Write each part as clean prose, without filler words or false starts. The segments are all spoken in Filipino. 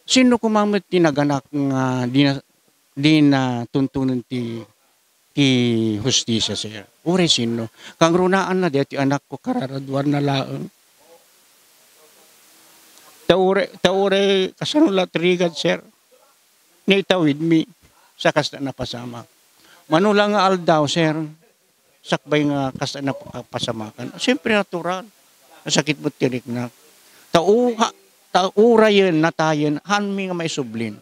Sino kumamit tinaganak nga di na tuntunan ti hustisya sir. Uri sino. Kang runaan na di anak ko kararadwar na laeng. Taure kasanula trigad sir. Naitawid mi sa kasta na pasama. Manula nga aldaw sir. Sakbay nga kasta na pasamakan. Siyempre natural. Sakit mo tirik na. Taura yun, natayan, hanmi nga may sublin.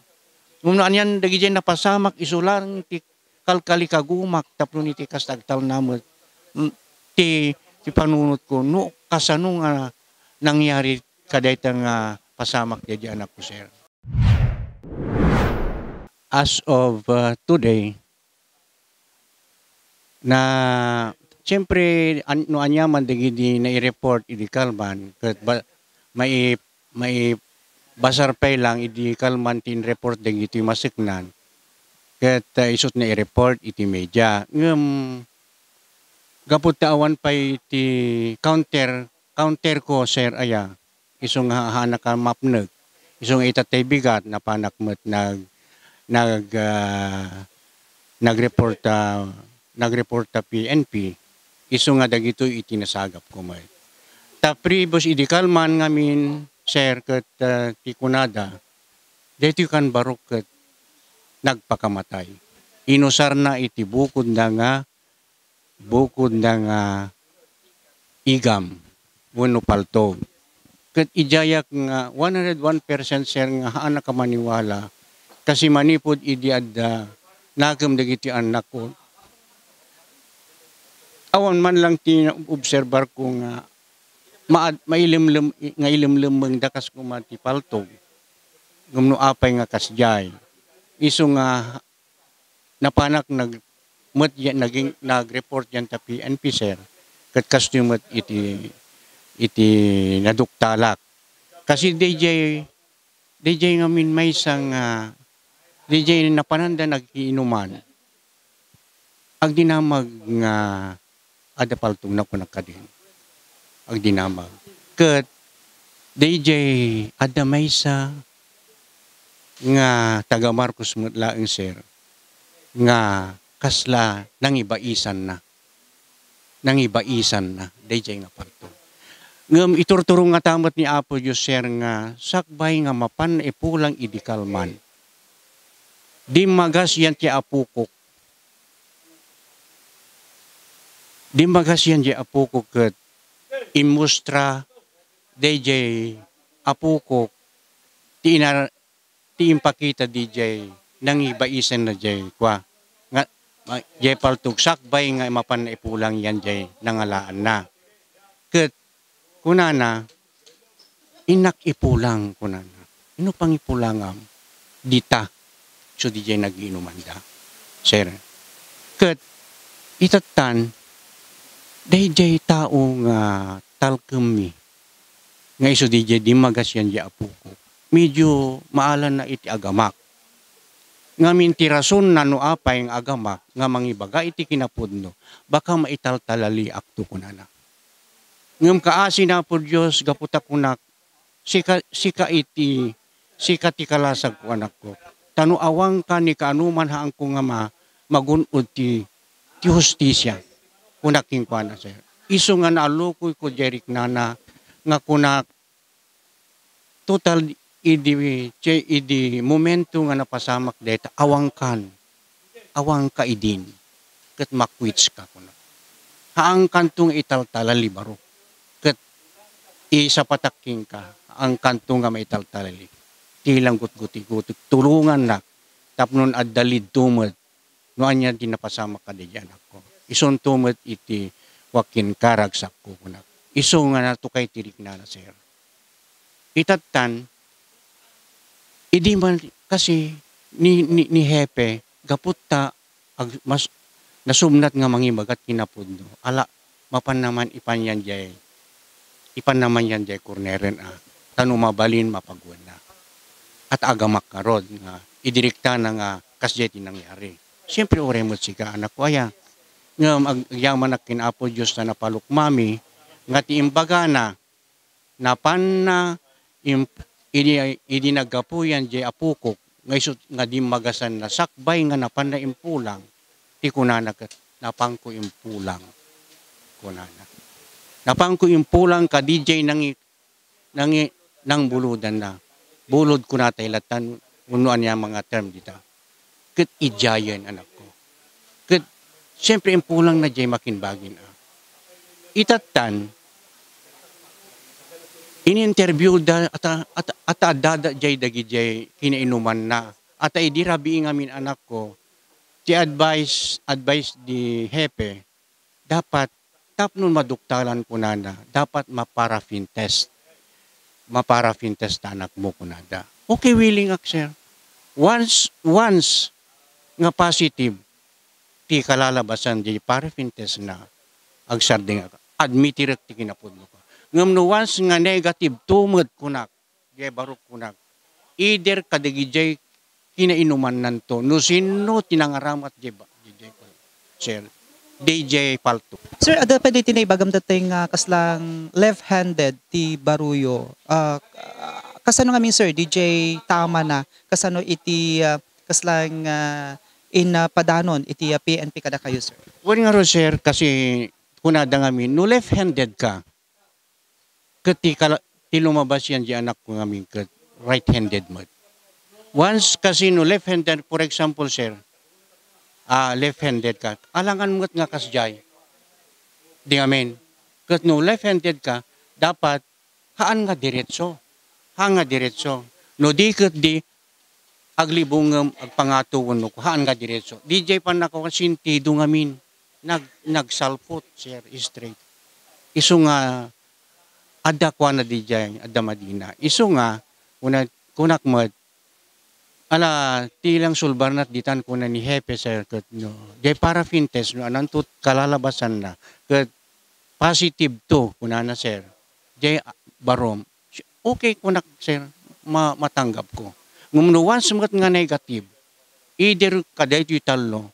Ngunaan yan, dagi dyan napasamak, isulang ti kalkali kagumak, tapno ni ti kastagtal namot. Ti panunot ko, no, kasano nga nangyari kadayta nga pasamak dyan anak ko, sir. As of today, na siyempre, no anyaman dagi na-report idi kalman, kat may basar pay lang idi kalman tin report dagi iti masiknan. Kat isot na i-report iti media. Gapot taawan pa iti counter ko sir aya. Isong hahana ka mapnag. Isong itatay bigat na panakmet nag-report PNP. Iso nga dagito itinasagap ko may. Tapribos idikalman ngamin sir ket tikunada. Dito kan barok ket nagpakamatay. Inusar na iti bukod na nga igam wenno palto. Ket ijayak nga 101% sir nga haan ka maniwala kasi manipod idi adda nagem dagiti anak ko. Awan man lang obserbar ko nga mailimlim dakas ko mati paltog. Ngumno apay nga kasjay. Iso nga napanak nag-report yan ta PNP sir. Kat customer iti naduktalak. Kasi DJ nga min may isang DJ napananda nag-iinuman. Ag dinamag nga ada paltong na kunakadin. Ag dinamag. Kat DJ ada may isa nga taga Marcos Mutlaeng sir nga kasla nangibaisan na DJ nga paltong. Ngam iturturong nga tamat ni Apo Diyos sir nga sakbay nga mapan ipulang idikalman. Di magas yan ti apukok. Di magas yan ti apukok ket imustra DJ apukok ti impakita DJ nangibaisan na jay kwa nga jay paltog sakbay nga mapan ipulang yan jay nangalaan na. Ket kunana inak ipulang kunana. Ino pang ipulangam dita so DJ nag-inuman da. Sir. Ket itatan DJ tao nga talkemi nga iso DJ di magas yan di apuko. Medyo maalan na iti agamak. Ngamin ti rason na no apay ang agamak nga mangibaga iti kinapudno baka maitaltalali akto kunana. Ngam kaasi na po Diyos gaputa kunak sika ti kalasag ko anak ko. Tanu awang ka ni kaanuman haang ko nga magunod ti hustisya. Kunaking ko na sir. Iso nga naalukoy ko Jeric nana nga kunak total idi momento nga napasamak deta awang ka idin ket makwits ka kunak. Haang kantong italtalali baro ket isa pataking ka ang kantong nga maitaltalali. Tilang gut-guti-guti tulungan na tapnon addalid tumod no anya dinapasamak ka diyan ako. Ison tumod iti wakin karagsak ko kunak. Iso nga natukay tirik na sir. Itatan, idi man kasi ni hepe, gaputa, mas nasumnat nga mangibagat kinapudno. Ala, mapan naman ipan naman yan jay kurneren tanu mabalin mapagwan na. At agamak karod nga, idirikta na nga kasjeti nangyari. Siyempre oremot sika anak ko aya. Nga agyaman na kinapo Diyos na napalukmami, nga ti imbaga na napan na idi nagapuyan jay apukok ngayon nga di magasan na sakbay nga napanda impulang ti kunana ket napangko impulang kunana napangko impulang ka DJ nang buludan na bulod kunatay latan unuan niya mga term dita ket ijayan anak ko ket siyempre impulang na jay makinbagin itatan in-interview da at dada jay dagi jay kinainuman na at ay di rabi ngamin anak ko ti advice di hepe dapat tapnon maduktalan kunana dapat maparafin test ta anak mo kunada okay willing ak sir once nga positive ti kalalabasan di parafin test na agsarding admitirek ti kinapudlo ko ngam no once nga negative tumod kunak jay barok kunak either kadagi jay kinainuman nanto no sino tinangaramat jay sir DJ Palto. Sir, ada pa di tinay bagam dating kaslang left-handed ti Baruyo. Kasano nga min sir, DJ tama na kasano iti kaslang padanon iti PNP kada kayo sir. Wala nga ro sir kasi kunada nga min no left-handed ka ket ti lumabas yan di anak ko nga min ket right-handed mo. Once kasi no left-handed for example sir left-handed ka, alangan mo nga kasjay. Di amen. Kat no left-handed ka, dapat haan nga diretso. Haan nga diretso. No di kat di aglibong agpangatuon no, haan nga diretso. DJ pa na ko sintido nga min. Nagsalpot, sir, straight. Iso nga, ada kwa na DJ, ada Madina. Iso nga, kunak mo, tilang sulbarnat ditan ko na ni Hepe sir ket no jay parafin test no anantut kalalabasan na ket positive to kunana sir jay barom okay kunak sir matanggap ko ngum no once nga negative either kaday ti talo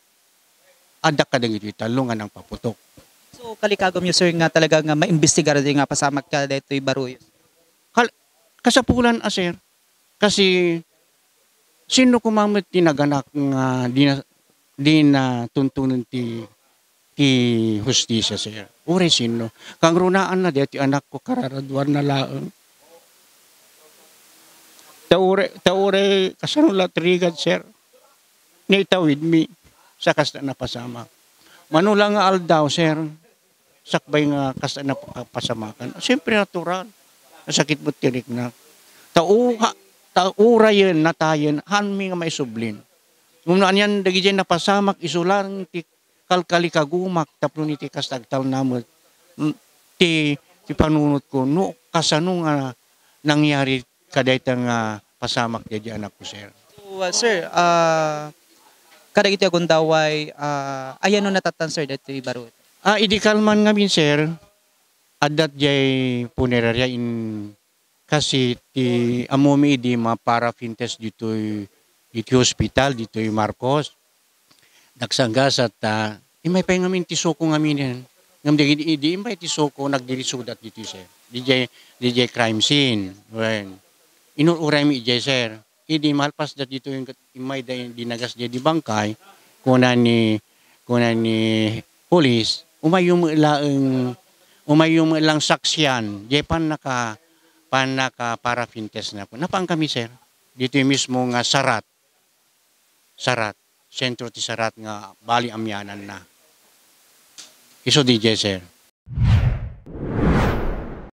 ada kaday ti talo nga nang paputok so kalikagom yo sir nga talaga nga maimbestigar di nga pasamak ka daytoy Baruyo kasapulan sir kasi sino kumamit tinaganak nga di na tuntunan ti hustisya sir. Ure sino. Kang runaan na di anak ko kararaduan na laang. Taure kasano latrigad sir. Nita with me. Sa kasta na pasama. Manulang nga aldaw sir. Sakbay nga kasta na pasamakan. Siyempre natural. Nasakit mo tirik na. Urayan natayan hanmi nga may sublin. Ngunaan yan dagi dyan napasamak isulang ti kalkalikagumak tapno iti kastagtal namot ti panunot ko no kasano nga nangyari kadayta nga pasamak dyan anak ko sir. So sir, kada iti agundaway ayan no natatan sir dito Baruyo. Idikalman nga min sir adat jay punerarya in kasi ti amomi di maparafin test dito hospital dito Marcos nagsanggas at imay pa ngamin ti soko ngamin yan ngam di imay ti soko nagdirisudat dito sir DJ crime scene when inuuray mi DJ sir idi malpas dat dito yung imay da dinagas di bangkay kuna ni police umayum lang saksyan jepan naka parafin test na po. Napang kami sir. Dito mismo nga sarat. Sentro ti sarat nga bali amyanan na. Iso DJ sir.